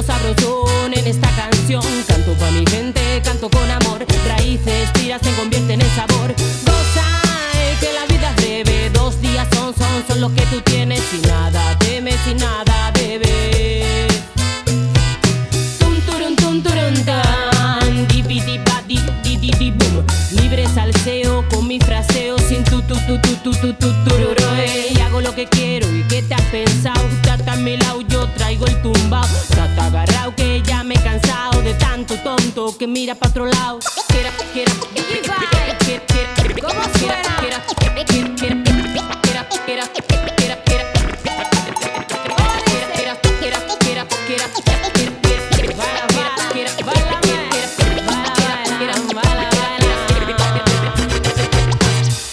sabrosón en esta canción. Canto pa' mi gente, canto con amor. Raíces, tiras se convierten en sabor. Goza, que la vida es breve. 2 días son lo que tú tienes. Y nada temes y nada debes. Tum turun tan, di bi di ba di di boom. Libre salseo con mi fraseo sin tururue. Y hago lo que quiero y que te has pensado. Tata a mi lado, yo traigo el tumbao. Tata agarrao que ya me he cansado de tanto tonto que mira pa' otro lado. ¿Cómo suena?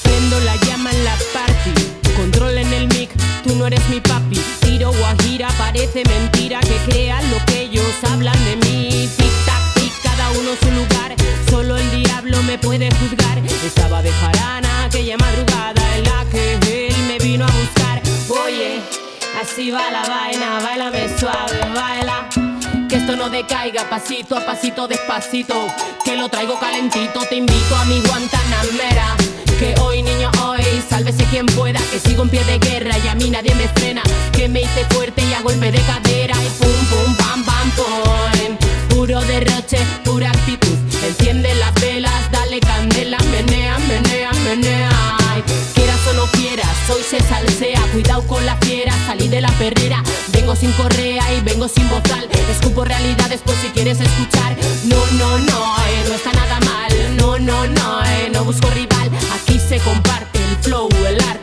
Prendo la llama en la party, control en el mic, tú no eres mi papi. Tiro guajira, parece mentira que crean lo que ellos hablan de mí. Tic tac tic, cada uno su lugar, solo el diablo me puede juzgar. Estaba de jarana aquella madrugada en la que él me vino a buscar. Oye, así va la vaina, báilame suave, baila. Que esto no decaiga, pasito a pasito, despacito. Que lo traigo calentito, te invito a mi Guantanamera. Que hoy, niño, hoy, sálvese quien pueda. Que sigo en pie de guerra y a mí nadie me frena. Que me hice fuerte y a golpe de cadera. Y pum, pum, pam, pam, pum. Puro derroche, pura actitud. Enciende las velas, dale candela. Menea, menea, menea. Ay, quieras o no quieras, hoy se salsea. Cuidado con la fiera, salí de la perrera. Vengo sin correa y vengo sin bozal. Escupo realidades por si quieres escuchar. No, no, no, no está nada mal. No, no, no, no busco rival. Aquí se comparte el flow, el arte.